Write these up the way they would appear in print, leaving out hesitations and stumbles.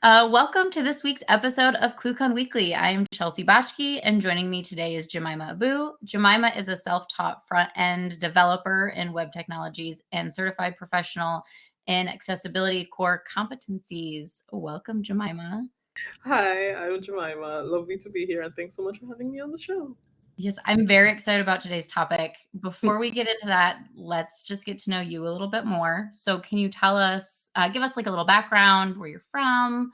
Welcome to this week's episode of ClueCon Weekly. I am Chelsea Batschke, and joining me today is Jemima Abu. Jemima is a self-taught front-end developer in web technologies and certified professional in accessibility core competencies. Welcome, Jemima. Hi, I'm Jemima. Lovely to be here, and thanks so much for having me on the show. Yes, I'm very excited about today's topic. Before we get into that, let's just get to know you a little bit more. So can you tell us, give us like a little background, where you're from?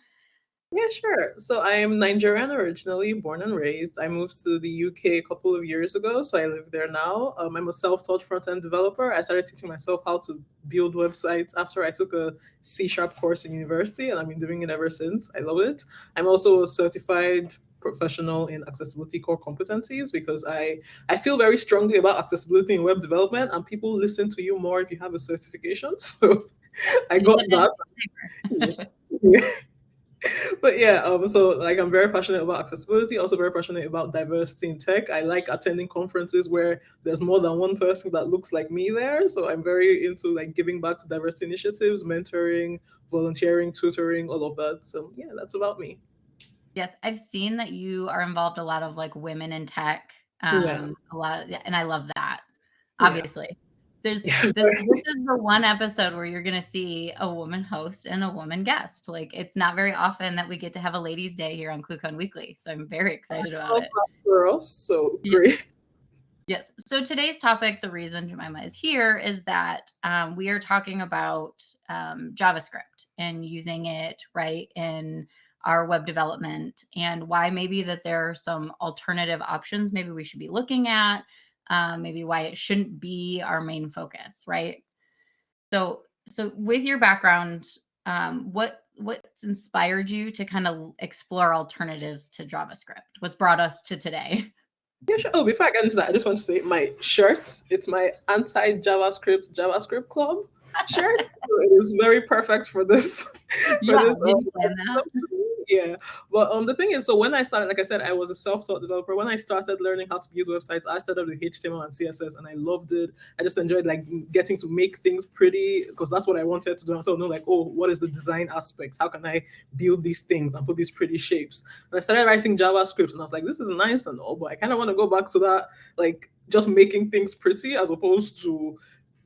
Yeah, sure. So I'm Nigerian originally, born and raised. I moved to the UK a couple of years ago, so I live there now. I'm a self-taught front-end developer. I started teaching myself how to build websites after I took a C# course in university, and I've been doing it ever since. I love it. I'm also a certified professional in accessibility core competencies because I feel very strongly about accessibility in web development, and people listen to you more if you have a certification. So I got that. Yeah. But yeah, so like I'm very passionate about accessibility, also very passionate about diversity in tech. I like attending conferences where there's more than one person that looks like me there. So I'm very into like giving back to diversity initiatives, mentoring, volunteering, tutoring, all of that. So yeah, that's about me. Yes, I've seen that you are involved a lot of like women in tech, Yeah. a lot of, and I love that. Yeah. Obviously, there's Yeah. this is the one episode where you're gonna see a woman host and a woman guest. Like it's not very often that we get to have a ladies' day here on ClueCon Weekly, so I'm very excited about All it. that for us. So Yeah. great. Yes. So today's topic, the reason Jemima is here, is that we are talking about JavaScript and using it right in our web development, and why maybe that there are some alternative options maybe we should be looking at, maybe why it shouldn't be our main focus, right? So with your background, what's inspired you to kind of explore alternatives to JavaScript? What's brought us to today? Yeah, sure. Oh, before I get into that, I just want to say my shirt. It's my anti-JavaScript club shirt. So it is very perfect for this for Yeah, this did you plan that? yeah. But the thing is, so when I started, like I said, I was a self-taught developer. When I started learning how to build websites, I started with HTML and CSS, and I loved it. I just enjoyed like getting to make things pretty because that's what I wanted to do. I thought, no, like, oh, what is the design aspect? How can I build these things and put these pretty shapes? And I started writing JavaScript, and I was like, this is nice and all, but I kind of want to go back to that, like just making things pretty as opposed to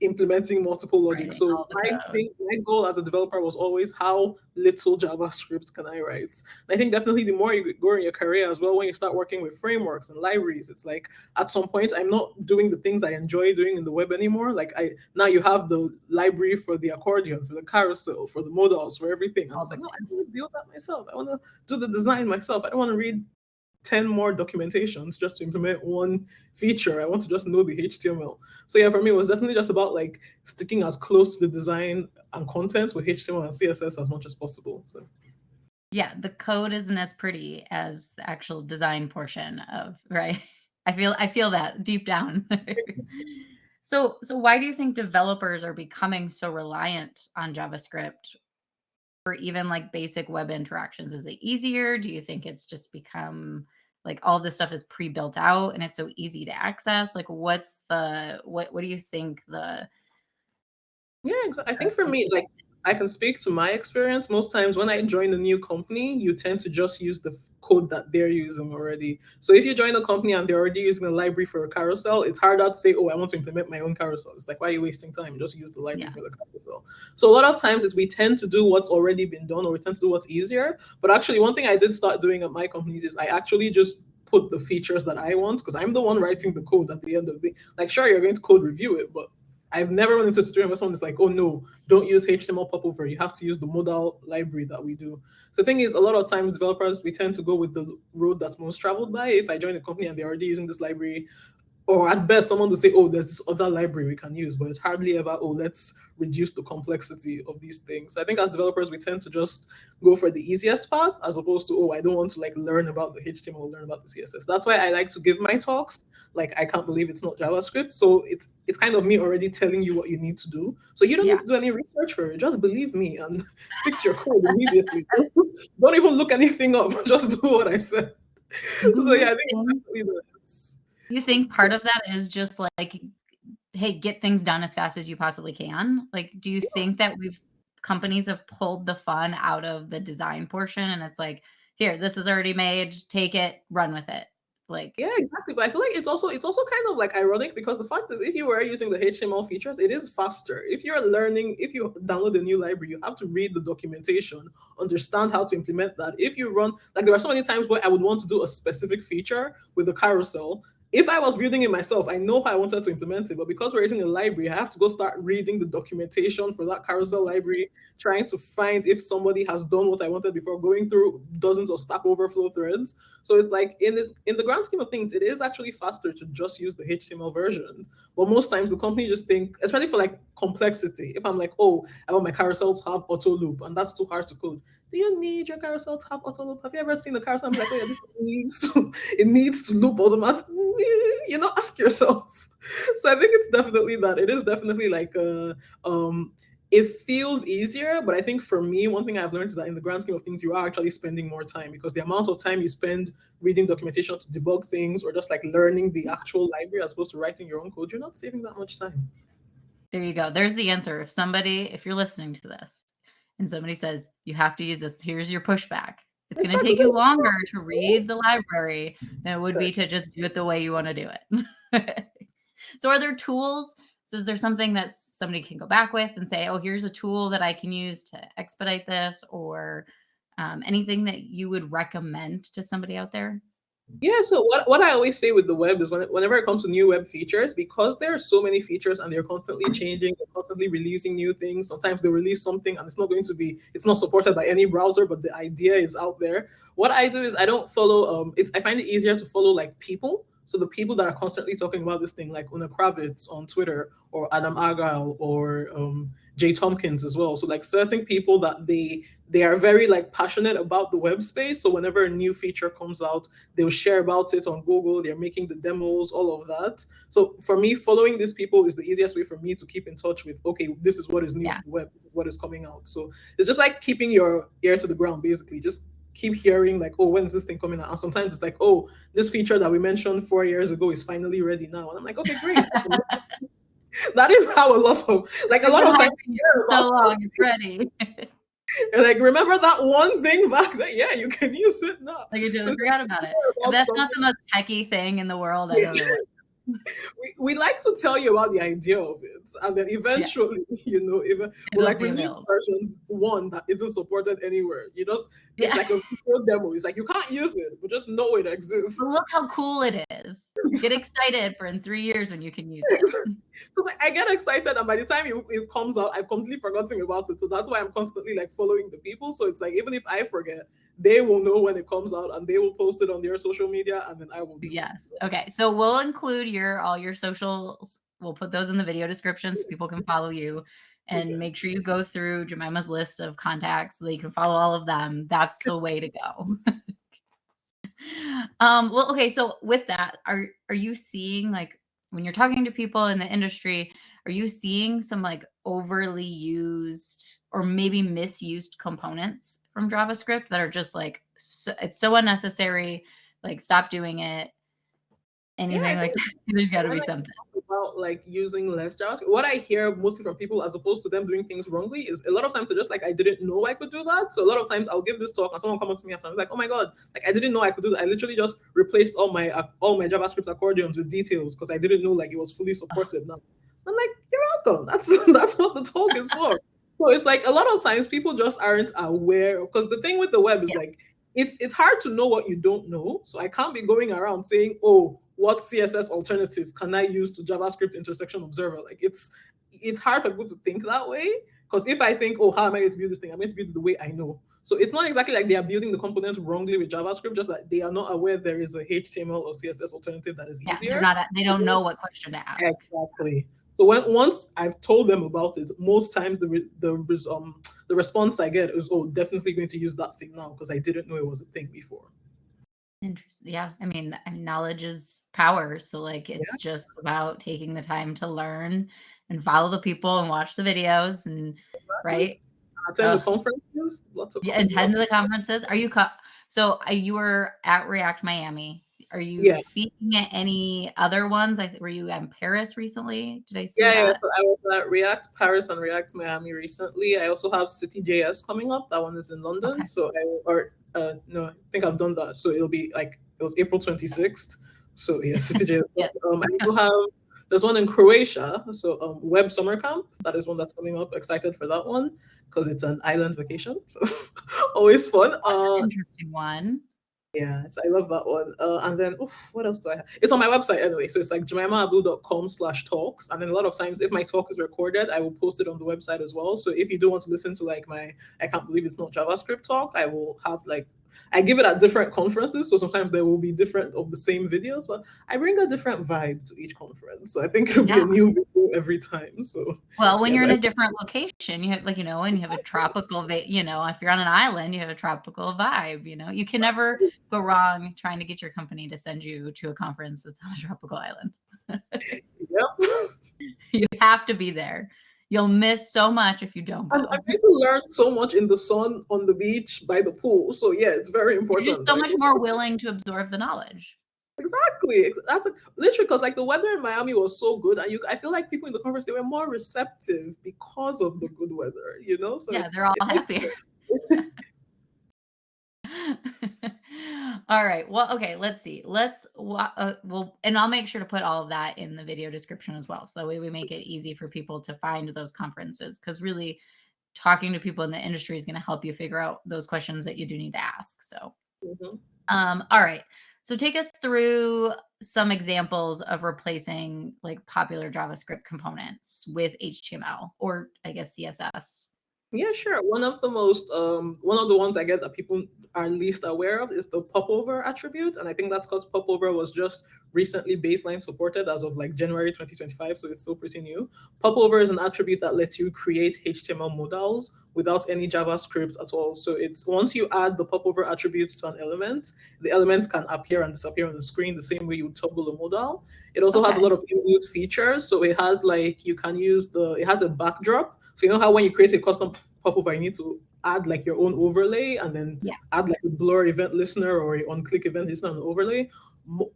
implementing multiple logic. Writing So all the code. my goal as a developer was always how little JavaScript can I write? And I think definitely the more you go in your career as well, when you start working with frameworks and libraries, it's like at some point I'm not doing the things I enjoy doing in the web anymore. Like I now you have the library for the accordion, for the carousel, for the modals, for everything. And All it's the like, no, I things. want to build that myself. I want to do the design myself. I don't want to read 10 more documentations just to implement one feature. I want to just know the HTML. So yeah, for me, it was definitely just about like sticking as close to the design and content with HTML and CSS as much as possible. So Yeah, the code isn't as pretty as the actual design portion of, right? I feel that deep down. So why do you think developers are becoming so reliant on JavaScript for even like basic web interactions? Is it easier? Do you think it's just become like all this stuff is pre-built out and it's so easy to access? Like what do you think yeah, I think for me, like I can speak to my experience. Most times when I join a new company, you tend to just use the code that they're using already. So if you join a company and they're already using a library for a carousel, it's harder to say, oh, I want to implement my own carousel. It's like, why are you wasting time? Just use the library yeah. for the carousel. So a lot of times it's we tend to do what's already been done or we tend to do what's easier. But actually one thing I did start doing at my companies is I actually just put the features that I want because I'm the one writing the code at the end of the day. Like, sure, you're going to code review it, but I've never run into a situation where someone's like, oh no, don't use HTML popover. You have to use the modal library that we do. So the thing is, a lot of times developers, we tend to go with the road that's most traveled by. If I join a company and they're already using this library, or at best someone will say, oh, there's this other library we can use, but it's hardly ever, oh, let's reduce the complexity of these things. So I think as developers we tend to just go for the easiest path as opposed to, oh, I don't want to like learn about the HTML, learn about the CSS. That's why I like to give my talks like I can't believe it's not JavaScript. So it's kind of me already telling you what you need to do, so you don't Yeah. need to do any research for it. Just believe me and fix your code immediately. Don't even look anything up. Just do what I said. Do So yeah, you I think think definitely do you think part of that is just like, hey, get things done as fast as you possibly can? Like, do you think that we've companies have pulled the fun out of the design portion, and it's like, here, this is already made, take it, run with it. Like, Yeah, exactly. But I feel like it's also kind of like ironic because the fact is if you were using the HTML features, it is faster. If you're learning, if you download a new library, you have to read the documentation, understand how to implement that. If you run like there are so many times where I would want to do a specific feature with a carousel. If I was building it myself, I know how I wanted to implement it, but because we're using a library, I have to go start reading the documentation for that carousel library, trying to find if somebody has done what I wanted before, going through dozens of Stack Overflow threads. So it's like in the grand scheme of things, it is actually faster to just use the HTML version. But most times the company just think, especially for like complexity, if I'm like, oh, I want my carousel to have auto loop, and that's too hard to code. Do you need your carousel to have auto loop? Have you ever seen a carousel and be like, oh yeah, this needs to loop automatically? Ask yourself. So I think it's definitely that. It is definitely like it feels easier, but I think for me, one thing I've learned is that in the grand scheme of things, you are actually spending more time because the amount of time you spend reading documentation to debug things or just like learning the actual library as opposed to writing your own code, you're not saving that much time. there you go. There's the answer. If you're listening to this and somebody says, you have to use this, here's your pushback. It's going to Exactly. take you longer to read the library than it would be to just do it the way you want to do it. So are there tools? So is there something that somebody can go back with and say, oh, here's a tool that I can use to expedite this, or anything that you would recommend to somebody out there? Yeah, so what I always say with the web is whenever it comes to new web features, because there are so many features and they're constantly changing, they're constantly releasing new things. Sometimes they release something and it's not supported by any browser, but the idea is out there. What I do is I don't follow I find it easier to follow like people. So the people that are constantly talking about this thing, like Una Kravitz on Twitter or Adam Argyle or Jay Tompkins as well. So like certain people that they are very like passionate about the web space. So whenever a new feature comes out, they'll share about it on Google. They're making the demos, all of that. So for me, following these people is the easiest way for me to keep in touch with, okay, this is what is new Yeah. on the web. This is what is coming out. So it's just like keeping your ear to the ground, basically. Just keep hearing like, oh, when is this thing coming out? And sometimes it's like, oh, this feature that we mentioned 4 years ago is finally ready now. And I'm like, okay, great. That is how a lot of times so long, it's ready. you're like, remember that one thing back then? Yeah, you can use it now. Like, I So totally it's forgot about it. If about that's not something. the most techie thing in the world, I don't know what. We like to tell you about the idea of it, and then Yeah, eventually, even we'll it'll like be release available. versions one that isn't supported anywhere. It's Yeah. like a video demo. It's like you can't use it, but just know it But look exists. how cool it is. Get excited for in 3 years when you can use it. So like, I get excited, and by the time it comes out, I've completely forgotten about it. So that's why I'm constantly like following the people. So it's like even if I forget, they will know when it comes out, and they will post it on their social media, and then I will do it. Yes. So, Okay. So we'll include all your socials. We'll put those in the video description so people can follow you, and okay. make sure you go through Jemima's list of contacts so that you can follow all of them. That's the way to go. Well, okay. So with that, are you seeing, like, when you're talking to people in the industry, are you seeing some like overly used or maybe misused components from JavaScript that are just like it's so unnecessary? Like, stop doing it. Yeah, I Anything think like that? There's got to when be I something. talk about like using less JavaScript, what I hear mostly from people as opposed to them doing things wrongly is a lot of times they're just like, I didn't know I could do that. So a lot of times I'll give this talk and someone comes up to me after, I'm like, oh my god, like I didn't know I could do that. I literally just replaced all my JavaScript accordions with details because I didn't know like it was fully Ugh, supported now. I'm like, you're welcome. That's that's what the talk is for. So it's like a lot of times people just aren't aware because the thing with the web is yeah, like it's hard to know what you don't know. So I can't be going around saying, "Oh, what CSS alternative can I use to JavaScript intersection observer?" Like it's hard for people to think that way because if I think, "Oh, how am I going to build this thing?" I'm going to build it the way I know. So it's not exactly like they are building the components wrongly with JavaScript, just that they are not aware there is a HTML or CSS alternative that is yeah. They're easier. not. They don't know what question to ask. Exactly. So once I've told them about it, most times the response I get is, "Oh, definitely going to use that thing now because I didn't know it was a thing before." Interesting. Yeah. I mean, knowledge is power. So like, Yeah, it's just about taking the time to learn and follow the people and watch the videos and exactly. right. Attend the Ugh. conferences, Yeah, attend lots the conferences. Are you so you were at React Miami. Are you Yeah. speaking at any other ones? Were you in Paris recently? Did I see Yeah. that? So I was at React Paris and React Miami recently. I also have City.js coming up. That one is in London. Okay. So no, I think I've done that. So it'll be like it was April 26th. So yeah, City.js. Yeah. I do have there's one in Croatia. So Web Summer Camp. That is one that's coming up. Excited for that one because it's an island vacation. So always fun. Interesting one. Yeah, I love that one. And then, what else do I have? It's on my website anyway. So it's like jemimaabu.com/talks. And then a lot of times, if my talk is recorded, I will post it on the website as well. So if you do want to listen to like my, I can't believe it's not JavaScript talk, I will have like, I give it at different conferences. So sometimes there will be different of the same videos, but I bring a different vibe to each conference. So I think it'll be a new video every time. So, well, when yeah, you're in a different location, you have like, and you have a tropical, if you're on an island, you have a tropical vibe, you can never go wrong trying to get your company to send you to a conference that's on a tropical island. Yep. You have to be there. You'll miss so much if you don't go. I'm going to learn so much in the sun, on the beach, by the pool. So yeah, it's very important. You're just so much more willing to absorb the knowledge. Exactly. That's literally because like the weather in Miami was so good, and I feel like people in the conference they were more receptive because of the good weather. So yeah, they're all happy. All right. Well, okay. Let's see. And I'll make sure to put all of that in the video description as well. So that way we make it easy for people to find those conferences, because really talking to people in the industry is going to help you figure out those questions that you do need to ask. So, all right. So take us through some examples of replacing like popular JavaScript components with HTML, or I guess CSS. Yeah, sure. One of the ones I get that people are least aware of is the popover attribute. And I think that's because popover was just recently baseline supported as of like January 2025. So it's still pretty new. Popover is an attribute that lets you create HTML modals without any JavaScript at all. So it's once you add the popover attributes to an element, the elements can appear and disappear on the screen the same way you would toggle a modal. It also has a lot of inbuilt features. So it has like, it has a backdrop. So you know how when you create a custom popover, you need to add like your own overlay and then add like a blur event listener or a on-click event listener on the overlay.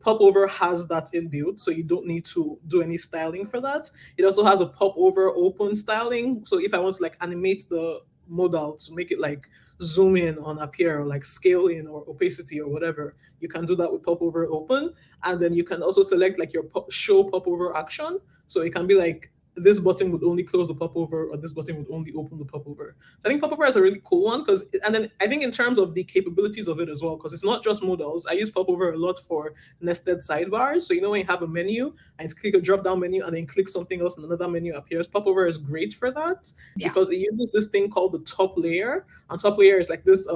Popover has that inbuilt, so you don't need to do any styling for that. It also has a popover open styling. So if I want to like animate the modal to make it like zoom in on appear or like scale in or opacity or whatever, you can do that with popover open. And then you can also select like your show popover action. So it can be like this button would only close the popover or this button would only open the popover. So I think popover is a really cool one and then I think in terms of the capabilities of it as well, because it's not just modals. I use popover a lot for nested sidebars. So when you have a menu and click a drop down menu and then click something else and another menu appears, popover is great for that because it uses this thing called the top layer. And top layer is like this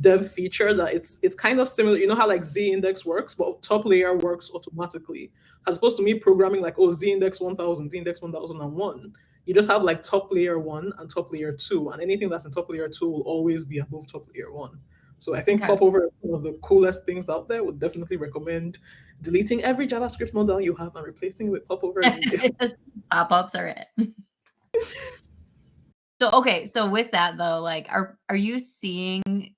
dev feature that it's kind of similar. You know how like z-index works, but top layer works automatically, as opposed to me programming like z-index 1000, z-index 1001. You just have like top layer 1 and top layer 2, and anything that's in top layer 2 will always be above top layer 1. So I think popover is one of the coolest things out there. Would definitely recommend deleting every JavaScript model you have and replacing it with popover. Pop-ups are it. So with that though, like are you seeing,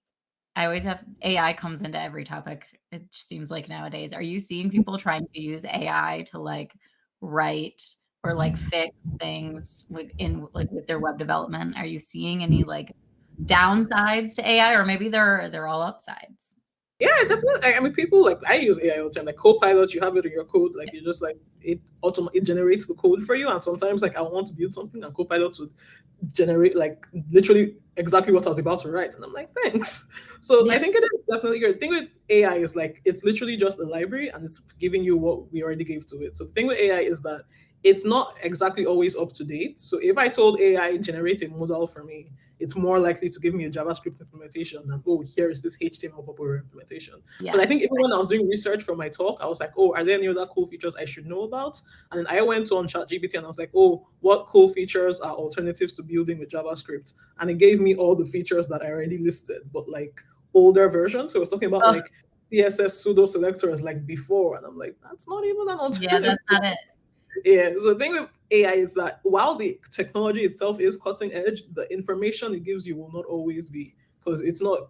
I always have AI comes into every topic, it seems like nowadays. Are you seeing people trying to use AI to like write or like fix things with their web development? Are you seeing any like downsides to AI, or maybe they're all upsides? Yeah, definitely. I mean, people like I use AI all the time. Like Copilot, you have it in your code. Like you just like it generates the code for you. And sometimes like I want to build something, and Copilot would generate like literally exactly what I was about to write, and I'm like, thanks. So I think it is definitely good. The thing with AI is like it's literally just a library, and it's giving you what we already gave to it. So the thing with AI is that it's not exactly always up to date. So if I told AI generate a model for me, it's more likely to give me a JavaScript implementation than, here is this HTML popover implementation. But I think even when I was doing research for my talk, I was like, are there any other cool features I should know about? And then I went on ChatGPT and I was like, what cool features are alternatives to building with JavaScript? And it gave me all the features that I already listed, but like older versions. So it was talking about like CSS pseudo selectors like before. And I'm like, that's not even an alternative. Yeah, that's not it. Yeah, so the thing with AI is that while the technology itself is cutting edge, the information it gives you will not always be. because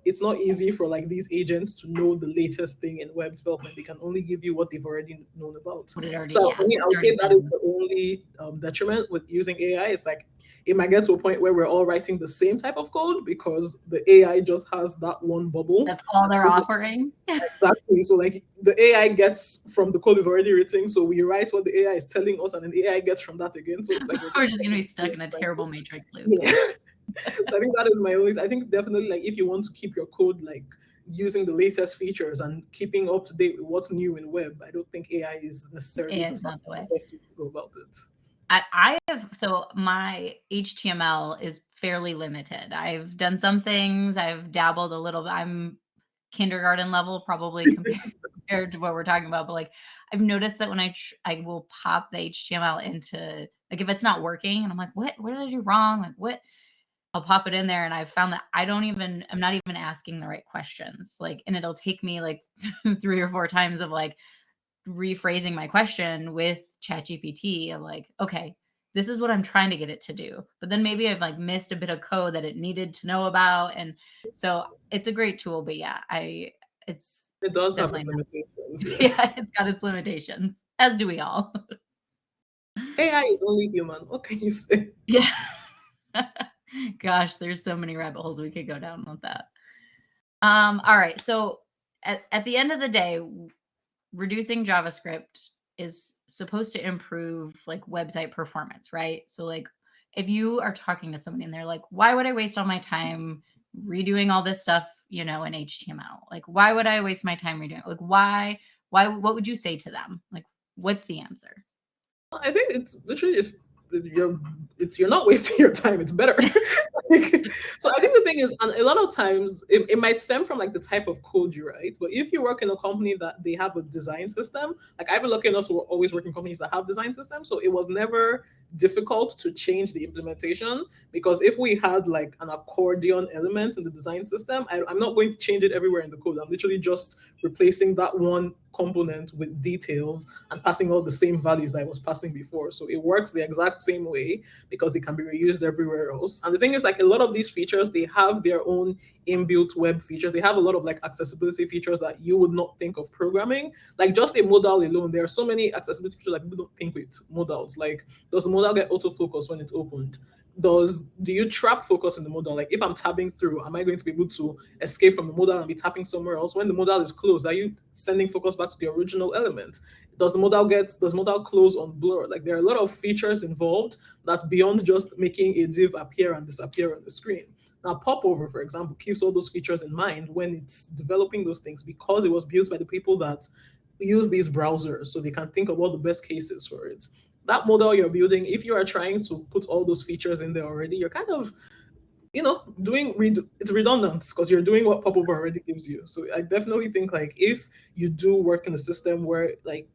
it's not easy for like these agents to know the latest thing in web development. They can only give you what they've already known about. What it already, So yeah, for me, I it's would say already that is been. the only detriment with using AI. It's like it might get to a point where we're all writing the same type of code because the AI just has that one bubble. That's all they're It's like- offering. exactly. So like the AI gets from the code we've already written, so we write what the AI is telling us, and then the AI gets from that again. So it's like We're just going to be stuck in a terrible matrix loop. yeah. So I think that is my only. I think definitely like if you want to keep your code like using the latest features and keeping up to date with what's new in web, I don't think AI is necessarily AI is not the way. best way to go about it. I have, so my HTML is fairly limited. I've done some things, I've dabbled a little bit. I'm kindergarten level probably compared to what we're talking about, but like I've noticed that when I will pop the HTML into, like, if it's not working and I'm like, what did I do wrong? Like, what? I'll pop it in there and I've found that I'm not even asking the right questions. Like, and it'll take me like 3 or 4 times of like rephrasing my question with ChatGPT of like, okay, this is what I'm trying to get it to do. But then maybe I've like missed a bit of code that it needed to know about. And so it's a great tool, but yeah, it's It does have its definitely limitations. not, Yeah. yeah, it's got its limitations, as do we all. AI is only human. What can you say? Yeah. Gosh, there's so many rabbit holes we could go down with that. All right. So at the end of the day, reducing JavaScript is supposed to improve like website performance, right? So like if you are talking to somebody and they're like, why would I waste all my time redoing all this stuff, in HTML? Like, why would I waste my time redoing it? Like, what would you say to them? Like, what's the answer? I think it's literally just you're not wasting your time. It's better. So I think the thing is, and a lot of times it might stem from like the type of code you write. But if you work in a company that they have a design system, like I've been lucky enough to always work in companies that have design systems, so it was never difficult to change the implementation because if we had like an accordion element in the design system, I'm not going to change it everywhere in the code. I'm literally just replacing that one component with details and passing all the same values that I was passing before. So it works the exact same way because it can be reused everywhere else. And the thing is, like a lot of these features, they have their own inbuilt web features. They have a lot of like accessibility features that you would not think of programming. Like just a modal alone, there are so many accessibility features that people don't think with modals. Like, does the modal get autofocus when it's opened? Do you trap focus in the modal? Like if I'm tabbing through, am I going to be able to escape from the modal and be tapping somewhere else? When the modal is closed, are you sending focus back to the original element? Does modal close on blur? Like there are a lot of features involved that's beyond just making a div appear and disappear on the screen. Now, Popover, for example, keeps all those features in mind when it's developing those things because it was built by the people that use these browsers so they can think about the best cases for it. That model you're building, if you are trying to put all those features in there already, you're kind of it's redundant because you're doing what Popover already gives you. So I definitely think like if you do work in a system where like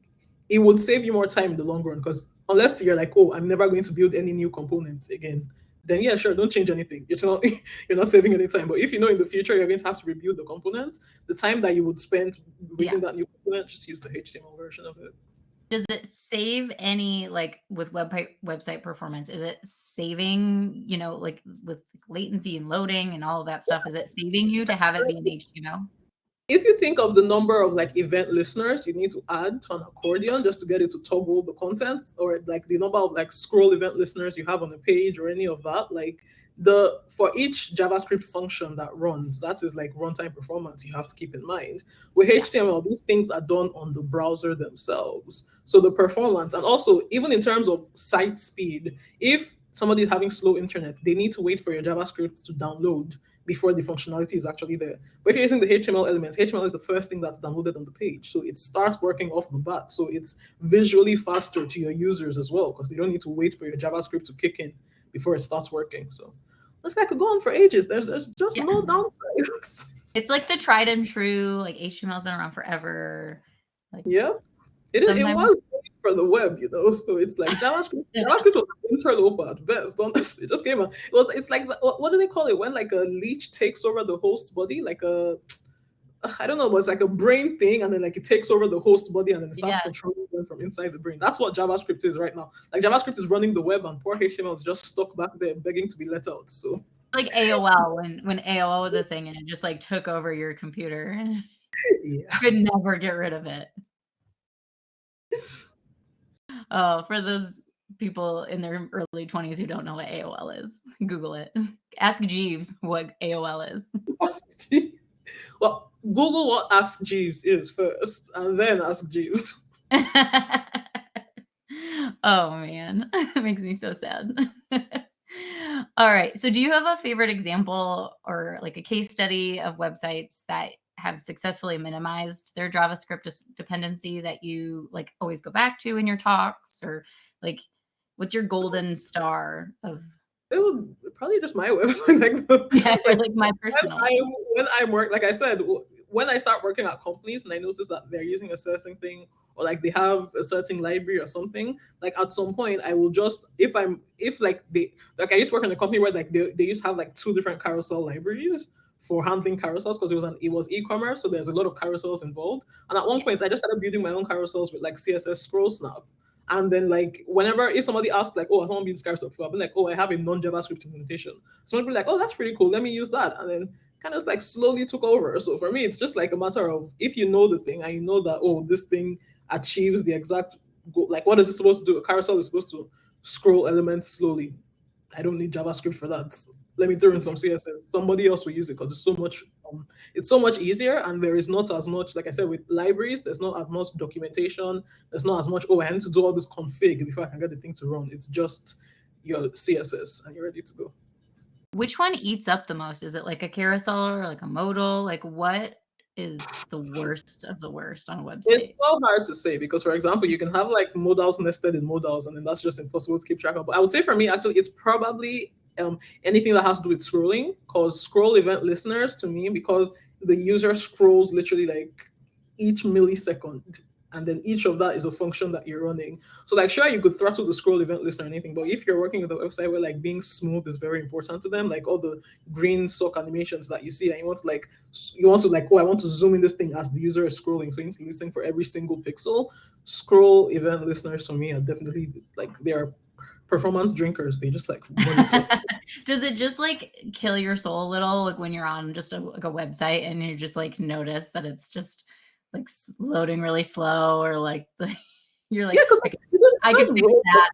it would save you more time in the long run because unless you're like, oh, I'm never going to build any new components again, then yeah, sure, don't change anything. It's not you're not saving any time. But if you know in the future you're going to have to rebuild the component, the time that you would spend reading that new component, just use the HTML version of it. Does it save any, like with website performance? Is it saving, like with latency and loading and all of that stuff? Is it saving you to have it be in HTML? If you think of the number of like event listeners you need to add to an accordion just to get it to toggle the contents, or like the number of like scroll event listeners you have on a page or any of that, like for each JavaScript function that runs, that is like runtime performance you have to keep in mind. With HTML, these things are done on the browser themselves. So the performance, and also even in terms of site speed, if somebody is having slow internet, they need to wait for your JavaScript to download before the functionality is actually there. But if you're using the HTML elements, HTML is the first thing that's downloaded on the page. So it starts working off the bat. So it's visually faster to your users as well, because they don't need to wait for your JavaScript to kick in before it starts working. So looks like it could go on for ages. There's just no downsides. It's like the tried and true, like HTML has been around forever. Like it was for the web, so it's like JavaScript. JavaScript was an interloper at best. Honestly, it just came out. It's like what do they call it when like a leech takes over the host body, like I don't know, but it's like a brain thing, and then like it takes over the host body and then it starts controlling them from inside the brain. That's what JavaScript is right now. Like JavaScript is running the web and poor HTML is just stuck back there begging to be let out. So Like AOL when AOL was a thing and it just like took over your computer and Yeah. you could never get rid of it. Oh, for those people in their early 20s who don't know what AOL is, Google it. Ask Jeeves what AOL is. Ask Jeeves. Well, Google what Ask Jeeves is first, and then ask Jeeves. Oh man, it makes me so sad. All right. So do you have a favorite example or like a case study of websites that have successfully minimized their JavaScript dependency that you like always go back to in your talks, or like what's your golden star of It would probably just my website, yeah, like like my personal one. when I work, like I said, when I start working at companies and I notice that they're using a certain thing or like they have a certain library or something, like at some point I will just if like they like I used to work in a company where like they used to have like two different carousel libraries for handling carousels because it was e-commerce, so there's a lot of carousels involved. And at one Yeah. point I just started building my own carousels with like CSS scroll snap. And then like whenever if somebody asks like, oh, someone builds carousel before, I'll be like, oh, I have a non-JavaScript implementation. Someone will be like, oh, that's pretty cool. Let me use that. And then kind of like slowly took over. So for me, it's just like a matter of if you know the thing and you know that, oh, this thing achieves the exact goal. Like what is it supposed to do? A carousel is supposed to scroll elements slowly. I don't need JavaScript for that. Let me throw in some CSS. Somebody else will use it because it's so much easier, and there is not as much, like I said, with libraries, there's not as much documentation, there's not as much, oh, I need to do all this config before I can get the thing to run. It's just your CSS and you're ready to go. Which one eats up the most? Is it like a carousel or like a modal? Like what is the worst of the worst on a It's website? so hard to say because, for example, you can have like modals nested in modals, and then that's just impossible to keep track of. But I would say for me, actually, it's probably anything that has to do with scrolling, because scroll event listeners to me, because the user scrolls literally like each millisecond, and then each of that is a function that you're running. So, like, sure, you could throttle the scroll event listener or anything, but if you're working with a website where like being smooth is very important to them, like all the green sock animations that you see, and you want to like, oh, I want to zoom in this thing as the user is scrolling, so you need to listen for every single pixel. Scroll event listeners for me are definitely like they're performance drinkers. They just like monitor. Does it just like kill your soul a little, like when you're on just like a website and you just like notice that it's just like loading really slow, or like you're Yeah, like, because I can fix that.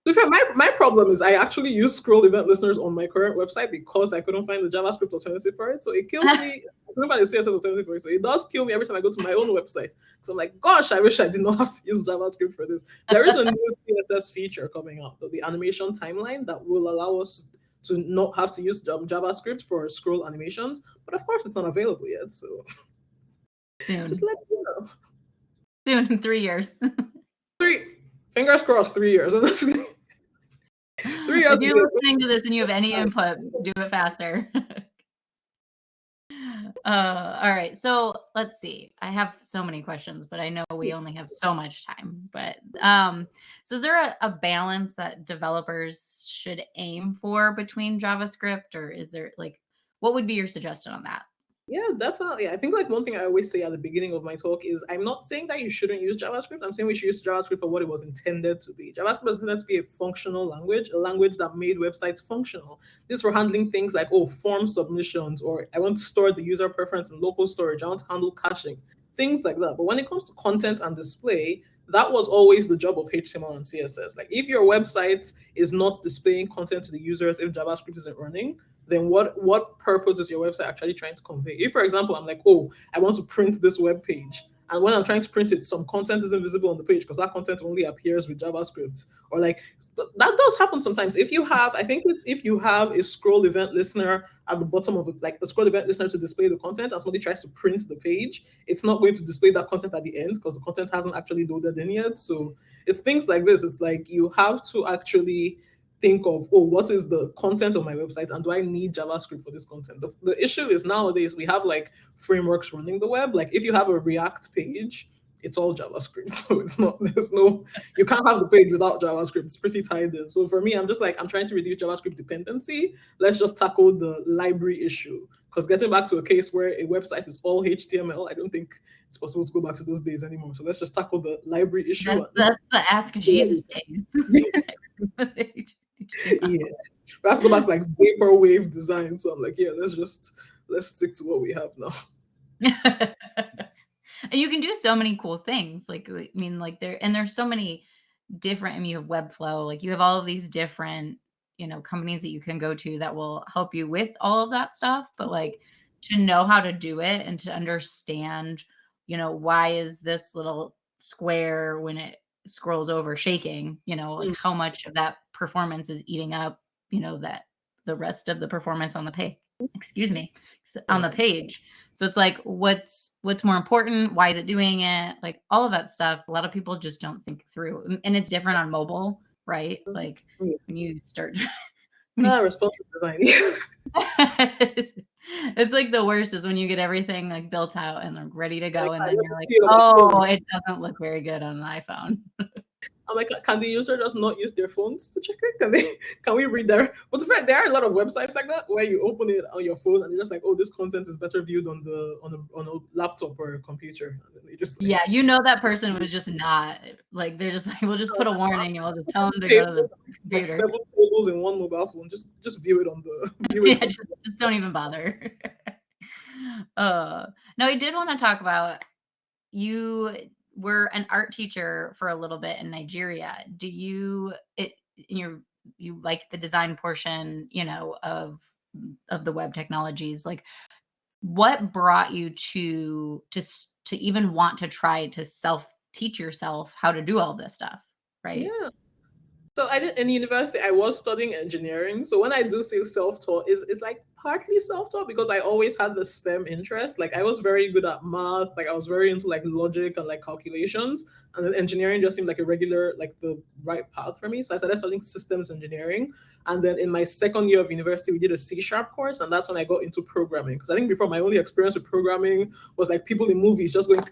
to be fair, my problem is I actually use scroll event listeners on my current website because I couldn't find the JavaScript alternative for it. So it kills me. I couldn't find the CSS alternative for it. So it does kill me every time I go to my own website. So I'm like, gosh, I wish I did not have to use JavaScript for this. There is a new CSS feature coming out, the animation timeline, that will allow us to not have to use JavaScript for scroll animations. But of course, it's not available yet. So Soon. just let me know. Soon, in 3 years. Fingers crossed, 3 years. 3 years. If you're listening to this and you have any input, do it faster. All right. So let's see. I have so many questions, but I know we only have so much time. But so is there a balance that developers should aim for between JavaScript, or is there like what would be your suggestion on that? Yeah, definitely. I think like one thing I always say at the beginning of my talk is I'm not saying that you shouldn't use JavaScript. I'm saying we should use JavaScript for what it was intended to be. JavaScript was intended to be a functional language, a language that made websites functional. This for handling things like, oh, form submissions, or I want to store the user preference in local storage. I want to handle caching, things like that. But when it comes to content and display, that was always the job of HTML and CSS. Like if your website is not displaying content to the users, if JavaScript isn't running, then what purpose is your website actually trying to convey? If, for example, I'm like, oh, I want to print this web page, and when I'm trying to print it, some content isn't visible on the page because that content only appears with JavaScript, or like that does happen sometimes. If you have, I think it's if you have a scroll event listener at the bottom of it, like a scroll event listener to display the content, and somebody tries to print the page, it's not going to display that content at the end because the content hasn't actually loaded in yet. So it's things like this. It's like you have to actually think of, oh, what is the content of my website, and do I need JavaScript for this content? The issue is nowadays we have like frameworks running the web. Like if you have a React page, it's all JavaScript. So you can't have the page without JavaScript. It's pretty tied in. So for me, I'm just like, I'm trying to reduce JavaScript dependency. Let's just tackle the library issue. Because getting back to a case where a website is all HTML, I don't think it's possible to go back to those days anymore. So let's just tackle the library issue. That's the Ask Jeeves days. Yeah. We have to go back to like vaporwave design. So I'm like, yeah, let's stick to what we have now. Yeah. And you can do so many cool things. Like, I mean, like there's so many different, I mean, you have Webflow, like you have all of these different, companies that you can go to that will help you with all of that stuff. But like to know how to do it and to understand, why is this little square when it scrolls over shaking, like Mm, how much of that performance is eating up, that the rest of the performance on the page, excuse me, on the yeah. page. So it's like, what's more important? Why is it doing it? Like all of that stuff. A lot of people just don't think through, and it's different on mobile, right? Like Yeah. when you start, when you, Responsive design. Yeah. it's like the worst is when you get everything like built out and like ready to Like, go, and I then let you're me like, see it on my oh, phone. it doesn't look very good on an iPhone. I'm like, can the user just not use their phones to check it? Can we read there? But in fact, there are a lot of websites like that where you open it on your phone and you're just like, oh, this content is better viewed on a laptop or a computer. And then they just Yeah, like that person was just not like, they're just like, we'll just put a warning and we'll just tell them to go to table, the like computer. 7 tables in one mobile phone. Just view it on the view it Yeah, on. just don't even bother. No, I did want to talk about, you were an art teacher for a little bit in Nigeria. Do you it you like the design portion, of the web technologies? Like what brought you to even want to try to self teach yourself how to do all this stuff, right? Yeah. So I did in university. I was studying engineering. So when I do say self-taught, it's like partly self-taught because I always had the STEM interest. Like I was very good at math. Like I was very into like logic and like calculations. And then engineering just seemed like a regular, like the right path for me. So I started studying systems engineering. And then in my second year of university, we did a C# course, and that's when I got into programming. Because I think before my only experience with programming was like people in movies just going,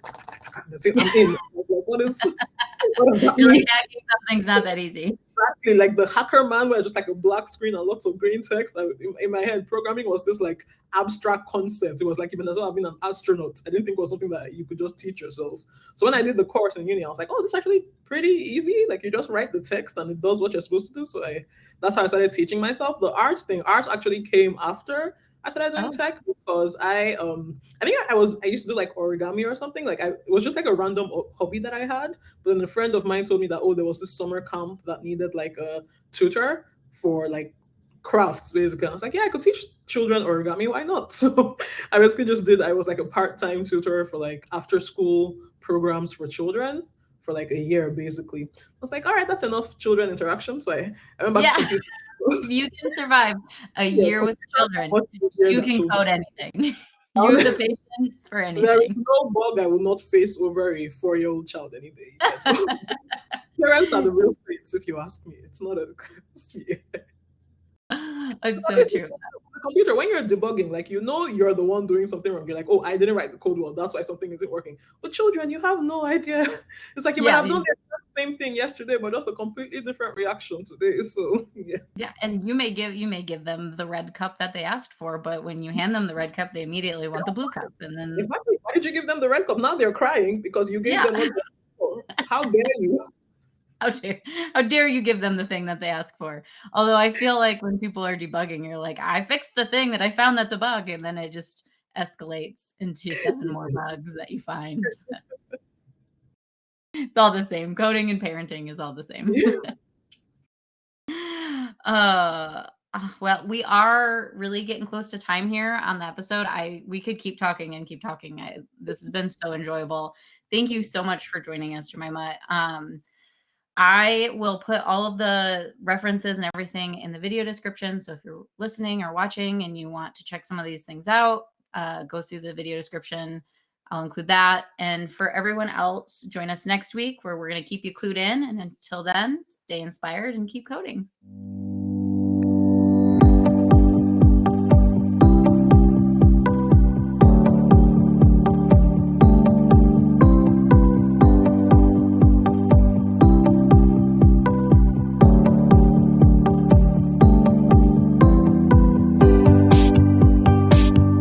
that's it, I'm in. I was like, what does that You're like, mean? hacking something's not that easy. Exactly, like the hacker man, where just like a black screen and lots of green text. In my head, programming was this like abstract concept. It was like even as well I've been an astronaut. I didn't think it was something that you could just teach yourself. So when I did the course in uni, I was like, oh, this is actually pretty easy. Like you just write the text and it does what you're supposed to do. So that's how I started teaching myself. The arts actually came after I started doing Oh, tech because I think I used to do like origami or something. Like it was just like a random hobby that I had. But then a friend of mine told me that, oh, there was this summer camp that needed like a tutor for like crafts basically. I was like, yeah, I could teach children origami. Why not? So I basically just did. I was like a part-time tutor for like after-school programs for children for like a year basically. I was like, all right, that's enough children interaction. So I went back to yeah. computer. If you can survive a Yeah, year with computer are children, much easier you than can children. code anything. You have the patience for There is anything. no bug I will not face over a 4-year-old child any day. Yeah. Parents are the real saints, if you ask me. It's not a yeah. It's But so this is true. the computer. When you're debugging, like you know you're the one doing something wrong. You're like, oh, I didn't write the code well. That's why something isn't working. With children, you have no idea. It's like you might Yeah, have done the exact same thing yesterday, but just a completely different reaction today. So yeah. yeah, and you may give them the red cup that they asked for, but when you hand them the red cup, they immediately want the blue cup, and then Exactly. Why did you give them the red cup? Now they're crying because you gave yeah, them what they asked for. How dare you? how dare how dare you give them the thing that they ask for? Although I feel like when people are debugging, you're like, I fixed the thing that I found that's a bug, and then it just escalates into 7 more bugs that you find. It's all the same. Coding and parenting is all the same. Well, we are really getting close to time here on the episode. We could keep talking and keep talking. This has been so enjoyable. Thank you so much for joining us, Jemima. I will put all of the references and everything in the video description. So if you're listening or watching and you want to check some of these things out, go through the video description. I'll include that. And for everyone else, join us next week where we're going to keep you clued in. And until then, stay inspired and keep coding.